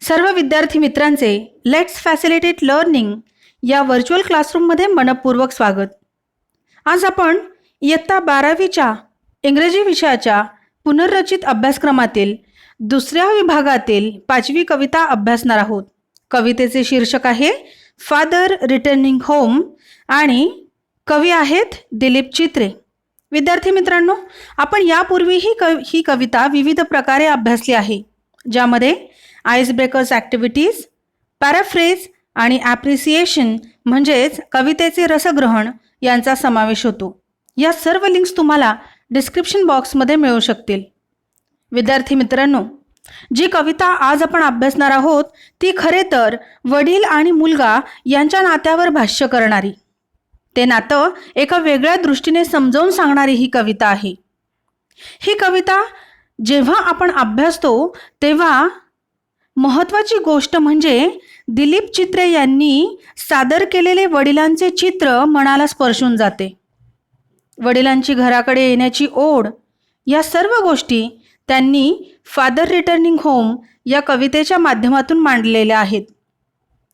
सर्व विद्यार्थी मित्रांचे लेट्स फॅसिलिटेट लर्निंग या व्हर्च्युअल क्लासरूममध्ये मनपूर्वक स्वागत. आज आपण इयत्ता 12वीच्या इंग्रजी विषयाच्या पुनर्रचित अभ्यासक्रमातील दुसऱ्या विभागातील 5वी कविता अभ्यासणार आहोत. कवितेचे शीर्षक आहे फादर रिटर्निंग होम आणि कवी आहेत दिलीप चित्रे. विद्यार्थी मित्रांनो, आपण यापूर्वी ही कविता विविध प्रकारे अभ्यासली आहे, ज्यामध्ये आईस ब्रेकर्स ॲक्टिव्हिटीज, पॅराफ्रेज आणि ॲप्रिसिएशन म्हणजेच कवितेचे रसग्रहण यांचा समावेश होतो. या सर्व लिंक्स तुम्हाला डिस्क्रिप्शन बॉक्समध्ये मिळू शकतील. विद्यार्थी मित्रांनो, जी कविता आज आपण अभ्यासणार आहोत ती खरे तर वडील आणि मुलगा यांच्या नात्यावर भाष्य करणारी, ते नातं एका वेगळ्या दृष्टीने समजावून सांगणारी ही कविता आहे. ही कविता जेव्हा आपण अभ्यासतो तेव्हा महत्त्वाची गोष्ट म्हणजे दिलीप चित्रे यांनी सादर केलेले वडिलांचे चित्र मनाला स्पर्शून जाते. वडिलांची घराकडे येण्याची ओढ, या सर्व गोष्टी त्यांनी फादर रिटर्निंग होम या कवितेच्या माध्यमातून मांडलेल्या आहेत.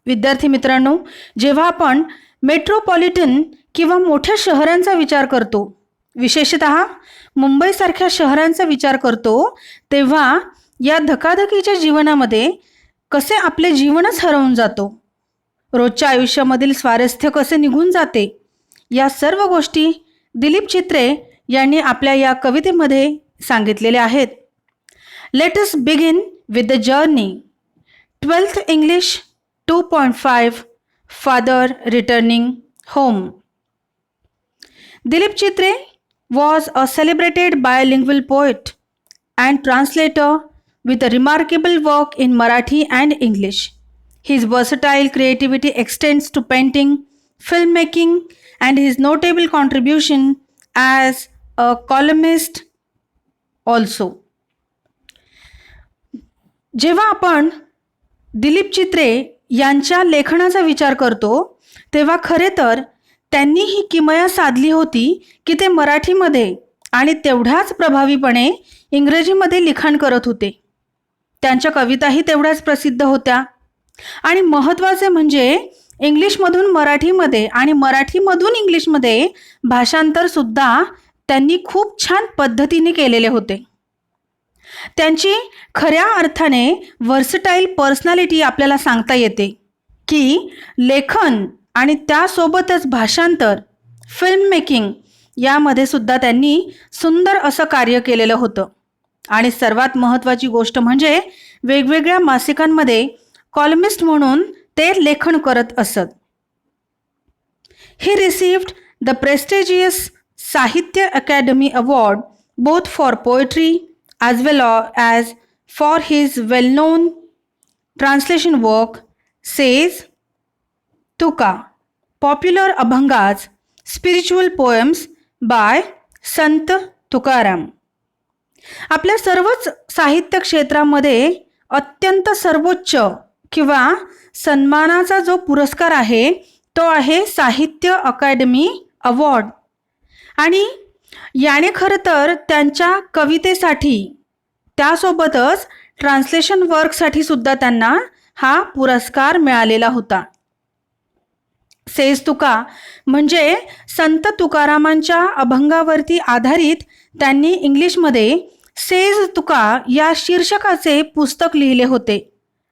विद्यार्थी मित्रांनो, जेव्हा आपण मेट्रोपॉलिटन किंवा मोठ्या शहरांचा विचार करतो, विशेषतः मुंबईसारख्या शहरांचा विचार करतो, तेव्हा या धकाधकीच्या जीवनामध्ये कसे आपले जीवनच हरवून जातो, रोजच्या आयुष्यामधील स्वारस्थ्य कसे निघून जाते, या सर्व गोष्टी दिलीप चित्रे यांनी आपल्या या कवितेमध्ये सांगितलेल्या आहेत. Let us begin with the journey. 12th English 2.5 father returning home. Dilip Chitre was a celebrated bilingual poet and translator with a remarkable work in Marathi and English. His versatile creativity extends to painting, filmmaking, and his notable contribution as a columnist also. जेव्हा आपण दिलीप चित्रे यांच्या लेखनाचा विचार करतो तेव्हा खरे तर त्यांनी ही किमया साधली होती की ते मराठीमध्ये आणि तेवढ्याच प्रभावीपणे इंग्रजीमध्ये लिखाण करत होते. त्यांच्या कविताही तेवढ्याच प्रसिद्ध होत्या आणि महत्त्वाचे म्हणजे इंग्लिशमधून मराठीमध्ये आणि मराठीमधून इंग्लिशमध्ये भाषांतरसुद्धा त्यांनी खूप छान पद्धतीने केलेले होते. त्यांची खऱ्या अर्थाने व्हर्सटाईल पर्सनॅलिटी आपल्याला सांगता येते की लेखन आणि त्यासोबतच भाषांतर, फिल्म मेकिंग यामध्ये सुद्धा त्यांनी सुंदर असं कार्य केलेलं होतं. आणि सर्वात महत्त्वाची गोष्ट म्हणजे वेगवेगळ्या मासिकांमध्ये कॉलमिस्ट म्हणून ते लेखन करत असत. ही रिसिव्ड द प्रेस्टिजियस साहित्य academy award both for poetry as well as for his well-known translation work Says Tuka, popular abhangas, spiritual poems by संत तुकाराम. आपल्या सर्वच साहित्य क्षेत्रामध्ये अत्यंत सर्वोच्च किंवा सन्मानाचा जो पुरस्कार आहे तो आहे साहित्य अकादमी अवॉर्ड. आणि याने खरं तर त्यांच्या कवितेसाठी त्यासोबतच ट्रान्सलेशन वर्कसाठी सुद्धा त्यांना हा पुरस्कार मिळालेला होता. सेज तुका म्हणजे संत तुकारामांच्या अभंगावरती आधारित त्यांनी इंग्लिशमध्ये सेज तुका या शीर्षकाचे पुस्तक लिहिले होते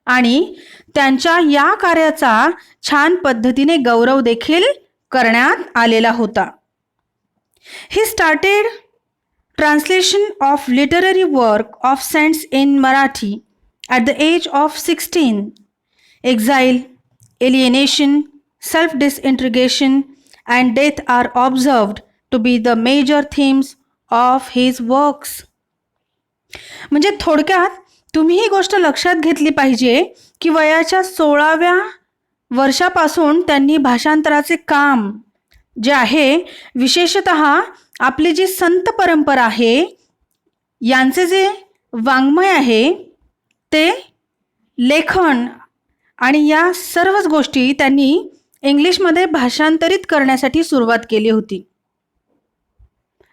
आणि त्यांच्या या कार्याचा छान पद्धतीने गौरव देखील करण्यात आलेला होता. He started translation of literary work of saints in Marathi at the age of 16. Exile, alienation, self-disintegration, and death are observed to be the major themes of his works. म्हणजे थोडक्यात तुम्ही ही गोष्ट लक्षात घेतली पाहिजे की वयाच्या 16व्या वर्षापासून त्यांनी भाषांतराचे काम जे आहे, विशेषतः आपली जी संत परंपरा आहे यांचे जे वाङ्मय आहे ते लेखन आणि या सर्वच गोष्टी त्यांनी इंग्लिशमध्ये भाषांतरित करण्यासाठी सुरुवात केली होती.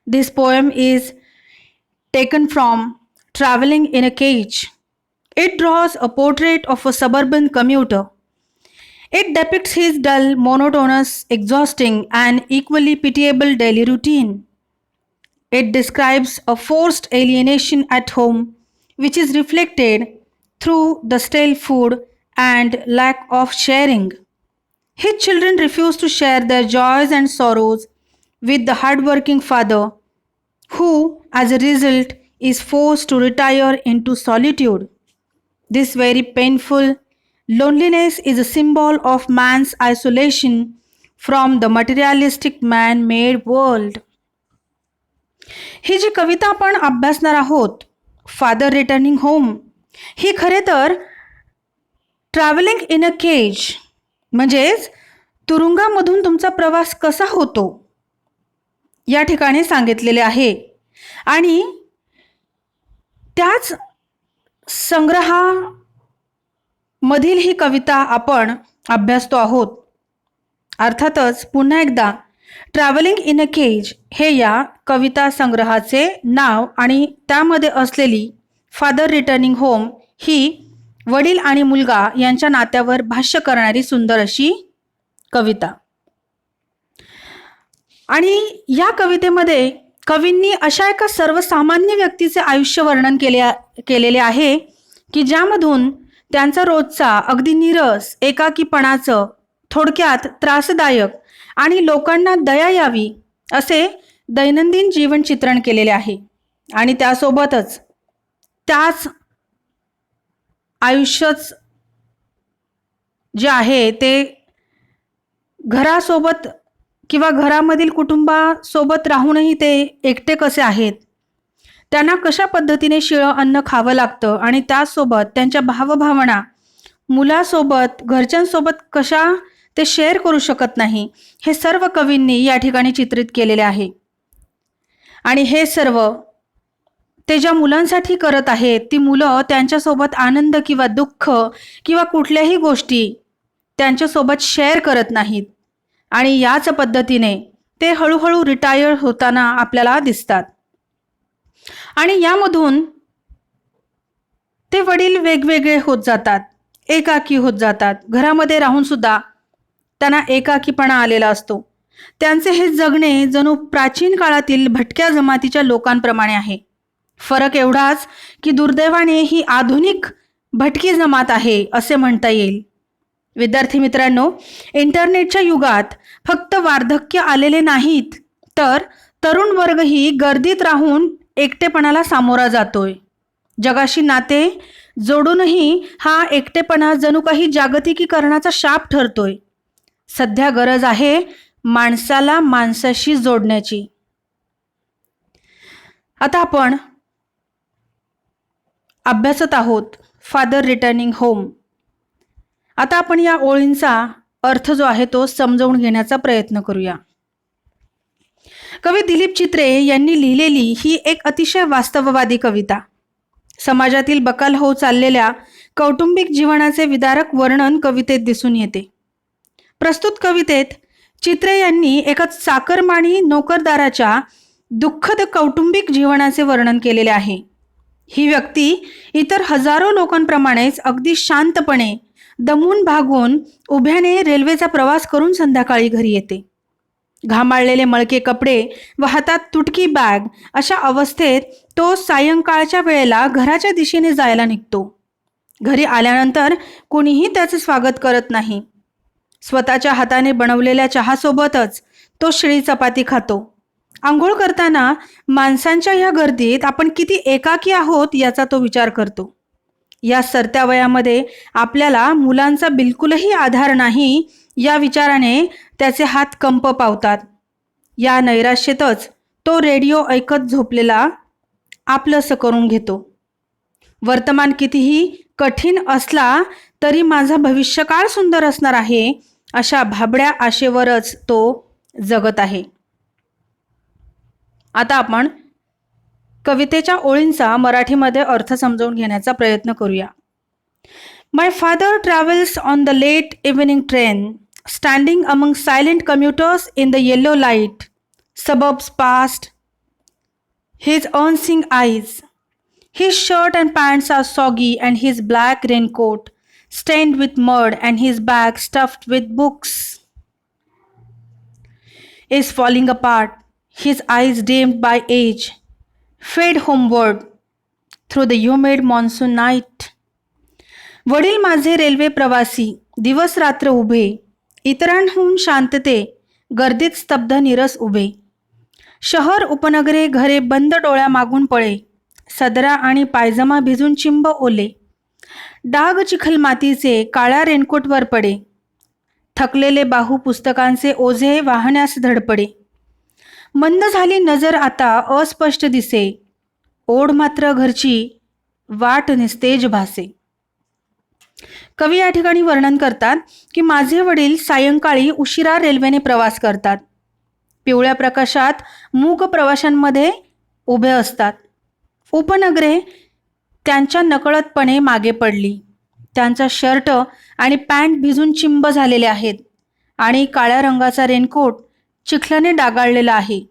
This poem is taken from travelling in a cage. It draws a portrait of a suburban commuter. It depicts his dull, monotonous, exhausting, and equally pitiable daily routine. It describes a forced alienation at home, which is reflected through the stale food and lack of sharing. His children refuse to share their joys and sorrows with the hardworking father, who, as a result, is forced to retire into solitude. This very painful loneliness is a symbol of man's isolation from the materialistic man made world. ही जी कविता आपण अभ्यासणार आहोत, father returning home, ही खरे तर travelling in a Kaij म्हणजेच तुरुंगामधून तुमचा प्रवास कसा होतो या ठिकाणी सांगितलेले आहे. आणि त्याच संग्रहामधील ही कविता आपण अभ्यासतो आहोत. अर्थातच पुन्हा एकदा ट्रॅव्हलिंग इन अ केज हे या कविता संग्रहाचे नाव आणि त्यामध्ये असलेली फादर रिटर्निंग होम ही वडील आणि मुलगा यांच्या नात्यावर भाष्य करणारी सुंदर अशी कविता. आणि या कवितेमध्ये कवींनी अशा एका सर्वसामान्य व्यक्तीचे आयुष्य वर्णन केलेले आहे की ज्यामधून त्यांचा रोजचा अगदी नीरस एकाकीपणाचं, थोडक्यात त्रासदायक आणि लोकांना दया यावी असे दैनंदिन जीवन चित्रण केलेले आहे. आणि त्यासोबतच त्याच आयुष्यच जे आहे ते घरासोबत किंवा घरामधील कुटुंबासोबत राहूनही ते एकटे कसे आहेत, त्यांना कशा पद्धतीने शिळं अन्न खावं लागतं आणि त्याचसोबत त्यांच्या भावभावना मुलासोबत, घरच्यांसोबत कशा ते शेअर करू शकत नाही, हे सर्व कवींनी या ठिकाणी चित्रित केलेले आहे. आणि हे सर्व ते ज्या मुलांसाठी करत आहेत, ती मुलं त्यांच्यासोबत आनंद किंवा दुःख किंवा कुठल्याही गोष्टी त्यांच्यासोबत शेअर करत नाहीत. आणि याच पद्धतीने ते हळूहळू रिटायर होताना आपल्याला दिसतात. आणि यामधून ते वडील वेगवेगळे होत जातात, एकाकी होत जातात. घरामध्ये राहून सुद्धा त्यांना एकाकीपणा आलेला असतो. त्यांचे हे जगणे जणू प्राचीन काळातील भटक्या जमातीच्या लोकांप्रमाणे आहे. फरक एवढाच की दुर्दैवाने ही आधुनिक भटकी जमात आहे असे म्हणता येईल. विद्यार्थी मित्रांनो, इंटरनेटच्या युगात फक्त वार्धक्य आलेले नाहीत, तर तरुण वर्गही गर्दीत राहून एकटेपणाला सामोरा जातोय. जगाशी नाते जोडूनही हा एकटेपणा जणू काही जागतिकीकरणाचा शाप ठरतोय. सध्या गरज आहे माणसाला माणसाशी जोडण्याची. आता आपण अभ्यासत आहोत फादर रिटर्निंग होम. आता आपण या ओळींचा अर्थ जो आहे तो समजावून घेण्याचा प्रयत्न करूया. कवी दिलीप चित्रे यांनी लिहिलेली ही एक अतिशय वास्तववादी कविता. समाजातील बकाल होत चाललेल्या कौटुंबिक जीवनाचे विदारक वर्णन कवितेत दिसून येते. प्रस्तुत कवितेत चित्रे यांनी एका चाकरमानी नोकरदाराच्या दुःखद कौटुंबिक जीवनाचे वर्णन केलेले आहे. ही व्यक्ती इतर हजारो लोकांप्रमाणेच अगदी शांतपणे दमून भागून उभ्याने रेल्वेचा प्रवास करून संध्याकाळी घरी येते. घामाळलेले मळके कपडे व हातात तुटकी बॅग अशा अवस्थेत तो सायंकाळच्या वेळेला घराच्या दिशेने जायला निघतो. घरी आल्यानंतर कोणीही त्याचे स्वागत करत नाही. स्वतःच्या हाताने बनवलेल्या चहासोबतच तो शिळी चपाती खातो. आंघोळ करताना माणसांच्या या गर्दीत आपण किती एकाकी आहोत याचा तो विचार करतो. या सरत्या वयामध्ये आपल्याला मुलांचा बिलकुलही आधार नाही या विचाराने त्याचे हात कंप पावतात. या नैराश्येतच तो रेडिओ ऐकत झोपलेला आपलंसं करून घेतो. वर्तमान कितीही कठीण असला तरी माझा भविष्यकाळ सुंदर असणार आहे अशा भाबड्या आशेवरच तो जगत आहे. आता आपण कवितेच्या ओळींचा मराठीमध्ये अर्थ समजावून घेण्याचा प्रयत्न करूया. My father travels on the late evening train, standing among silent commuters in the yellow light, suburbs past his unseen eyes. His shirt and pants are soggy, and his black raincoat stained with mud, and his bag stuffed with books is falling apart. His eyes dimmed by age fade homeward through the humid monsoon night. वडील माझे railway प्रवासी, दिवस रात्र उभे, इतरांहून शांतते, गर्दीत स्तब्ध निरस उभे. शहर उपनगरे घरे बंद डोळ्या मागून पळे, सदरा आणि पायजमा भिजून चिंब ओले. डाग चिखल मातीचे काळ्या रेनकोटवर पडे, थकलेले बाहू पुस्तकांचे ओझे वाहण्यास धडपडे. मंद झाली नजर आता अस्पष्ट दिसे, ओढ मात्र घरची वाट निस्तेज भासे. कवी या ठिकाणी वर्णन करतात की माझे वडील सायंकाळी उशिरा रेल्वेने प्रवास करतात. पिवळ्या प्रकाशात मूक प्रवाशांमध्ये उभे असतात. उपनगरे त्यांच्या नकळतपणे मागे पडली. त्यांचा शर्ट आणि पॅन्ट भिजून चिंब झालेले आहेत आणि काळ्या रंगाचा रेनकोट चिखलाने डागाळलेला आहे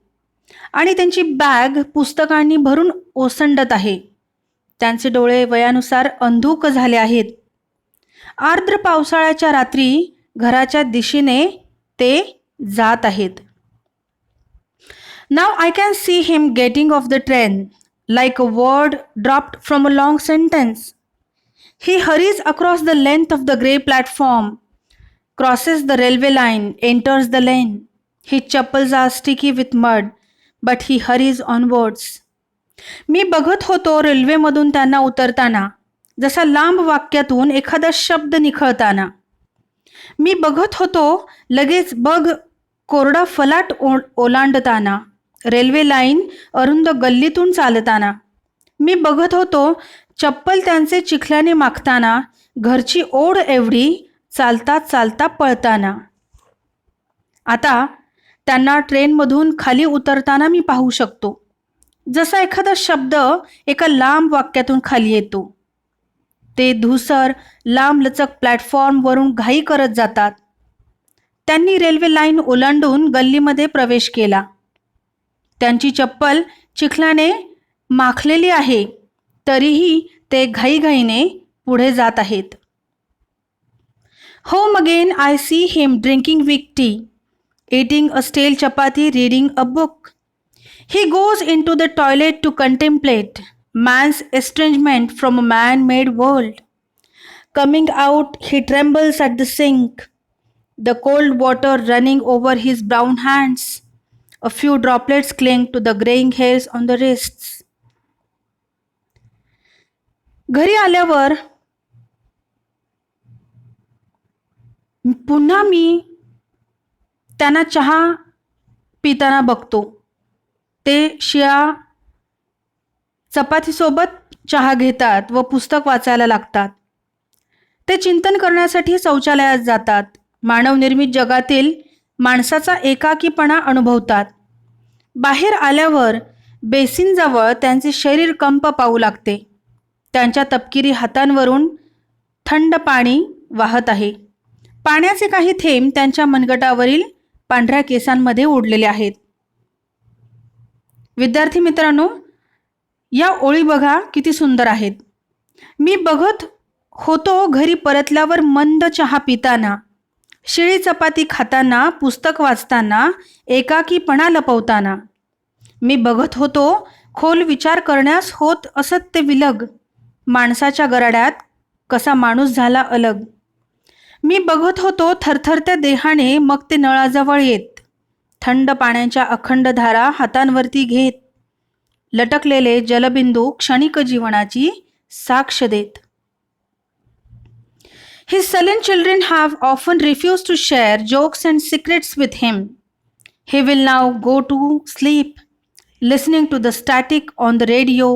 आणि त्यांची बॅग पुस्तकांनी भरून ओसंडत आहे. त्यांचे डोळे वयानुसार अंधुक झाले आहेत. आर्द्र पावसाळ्याच्या रात्री घराच्या दिशेने ते जात आहेत. Now I can see him getting off the train like a word dropped from a long sentence. He hurries across the length of the grey platform, crosses the railway line, enters the lane. His chappals are sticky with mud, but he hurries onwards. मी बघत होतो रेल्वेमधून त्यांना उतरताना, जसा लांब वाक्यातून एखादा शब्द निखळताना. मी बघत होतो लगेच बघ कोरडा फलाट ओलांडताना, रेल्वे लाईन अरुंद गल्लीतून चालताना. मी बघत होतो चप्पल त्यांचे चिखल्याने माखताना, घरची ओढ एवढी चालता चालता पळताना. आता त्यांना ट्रेनमधून खाली उतरताना मी पाहू शकतो, जसा एखादा शब्द एका लांब वाक्यातून खाली येतो. ते धूसर लांबलचक प्लॅटफॉर्मवरून घाई करत जातात. त्यांनी रेल्वे लाईन ओलांडून गल्लीमध्ये प्रवेश केला. त्यांची चप्पल चिखलाने माखलेली आहे, तरीही ते घाईघाईने पुढे जात आहेत. Home again I see him drinking weak tea, eating a stale chapati, reading a book. He goes into the toilet to contemplate man's estrangement from a man-made world. Coming out, he trembles at the sink, the cold water running over his brown hands. A few droplets cling to the graying hairs on the wrists. घरी आल्यावर पुन्हा मी त्यांना चहा पिताना बघतो. ते शिळ्या चपातीसोबत चहा घेतात व पुस्तक वाचायला लागतात. ते चिंतन करण्यासाठी शौचालयात जातात. मानवनिर्मित जगातील माणसाचा एकाकीपणा अनुभवतात. बाहेर आल्यावर बेसिनजवळ त्यांचे शरीर कंप पाहू लागते. त्यांच्या तपकिरी हातांवरून थंड पाणी वाहत आहे. पाण्याचे काही थेंब त्यांच्या मनगटावरील पांढऱ्या केसांमध्ये उडलेले आहेत. विद्यार्थी मित्रांनो, या ओळी बघा किती सुंदर आहेत. मी बघत होतो घरी परतल्यावर मंद चहा पिताना, शिळी चपाती खाताना, पुस्तक वाचताना, एकाकीपणा लपवताना. मी बघत होतो खोल विचार करण्यास होत असत ते विलग, माणसाच्या गराड्यात कसा माणूस झाला अलग. मी बघत होतो थरथरत्या देहाने मग ते नळाजवळ येत, थंड पाण्याच्या अखंड धारा हातांवरती घेत, लटकलेले जलबिंदू क्षणिक जीवनाची साक्ष देत. His sullen children have often refused to share jokes and secrets with him. He will now go to sleep, listening to the static on the radio,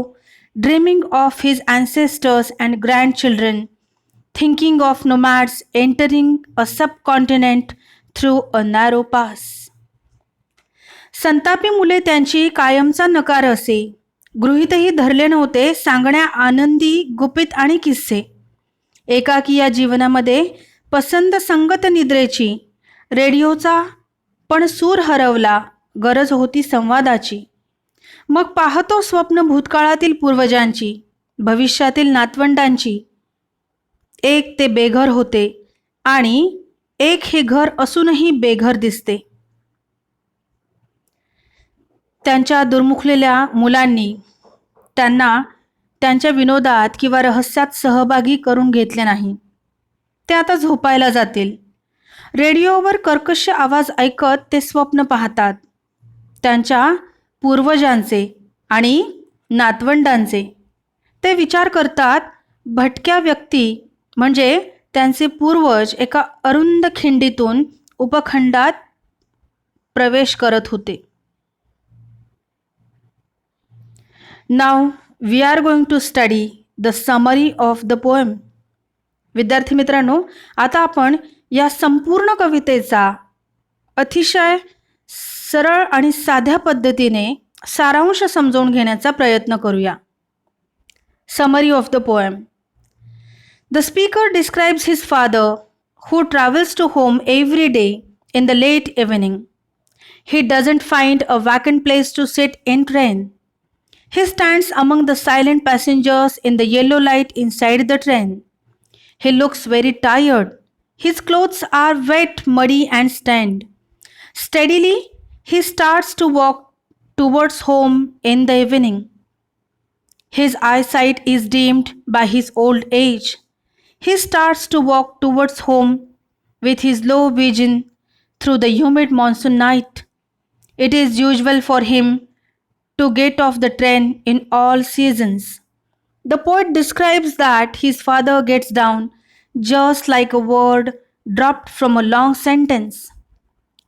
dreaming of his ancestors and grandchildren, thinking of nomads entering a subcontinent through a narrow pass. संतापी मुले त्यांची कायमचा नकार असे. गृहीतही धरले नव्हते सांगण्या आनंदी गुपित आणि किस्से. एकाकी या जीवनामध्ये पसंत संगत निद्रेची, रेडिओचा पण सूर हरवला, गरज होती संवादाची. मग पाहतो स्वप्न भूतकाळातील पूर्वजांची, भविष्यातील नातवंडांची. एक ते बेघर होते आणि एक हे घर असूनही बेघर दिसते. त्यांच्या दुर्मुखलेल्या मुलांनी त्यांना त्यांच्या विनोदात किंवा रहस्यात सहभागी करून घेतले नाही. ते आता झोपायला जातील. रेडिओवर कर्कश आवाज ऐकत ते स्वप्न पाहतात, त्यांच्या पूर्वजांचे आणि नातवंडांचे. ते विचार करतात, भटक्या व्यक्ती म्हणजे त्यांचे पूर्वज एका अरुंद खिंडीतून उपखंडात प्रवेश करत होते. Now we are going to study the summary of the poem. विद्यार्थी मित्रांनो, आता आपण या संपूर्ण कवितेचा अतिशय सरळ आणि साध्या पद्धतीने सारांश समजावून घेण्याचा प्रयत्न करूया. Summary of the poem. The speaker describes his father who travels to home every day in the late evening. He doesn't find a vacant place to sit in train. He stands among the silent passengers in the yellow light inside the train. He looks very tired. His clothes are wet, muddy and stained. Steadily, he starts to walk towards home in the evening. His eyesight is dimmed by his old age. He starts to walk towards home with his low vision through the humid monsoon night. It is usual for him to get off the train in all seasons. The poet describes that his father gets down just like a word dropped from a long sentence.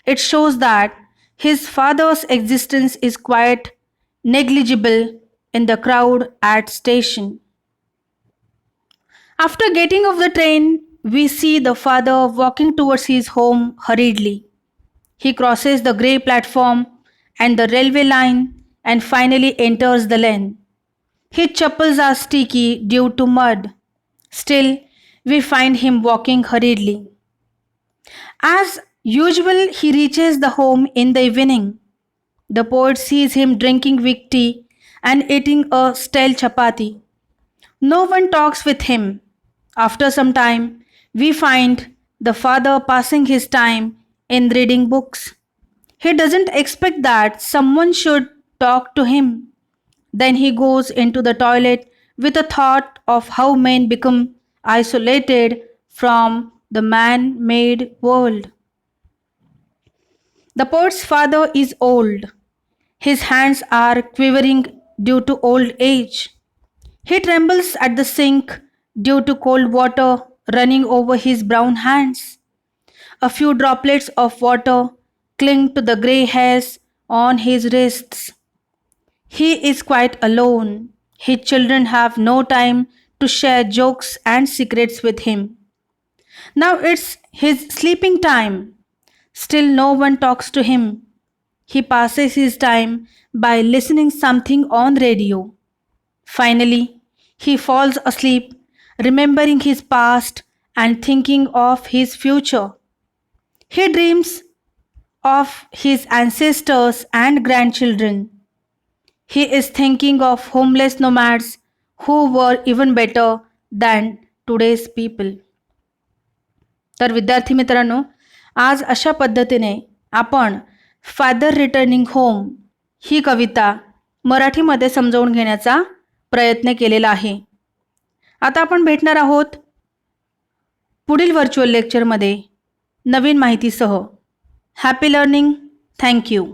It shows that his father's existence is quite negligible in the crowd at station. After getting off the train, we see the father walking towards his home hurriedly. He crosses the grey platform and the railway line and finally enters the lane. His chappals are sticky due to mud. Still, we find him walking hurriedly. As usual, he reaches the home in the evening. The poet sees him drinking weak tea and eating a stale chapati. No one talks with him. After some time, we find the father passing his time in reading books. He doesn't expect that someone should talk to him. Then he goes into the toilet with a thought of how men become isolated from the man-made world. The poet's father is old. His hands are quivering due to old age. He trembles at the sink due to cold water running over his brown hands. A few droplets of water cling to the grey hairs on his wrists. He is quite alone. His children have no time to share jokes and secrets with him. Now it's his sleeping time. Still no one talks to him. He passes his time by listening something on radio. Finally, he falls asleep, remembering his past and thinking of his future. He dreams of his ancestors and grandchildren. He is thinking of homeless nomads who were even better than today's people. तर विद्यार्थी मित्रांनो, आज अशा पद्धतीने आपण father returning home ही कविता मराठीमध्ये समजावून घेण्याचा प्रयत्न केलेला आहे. आता आपण भेटणार आहोत पुढील व्हर्च्युअल लेक्चरमध्ये नवीन माहितीसह. Happy learning. थँक्यू.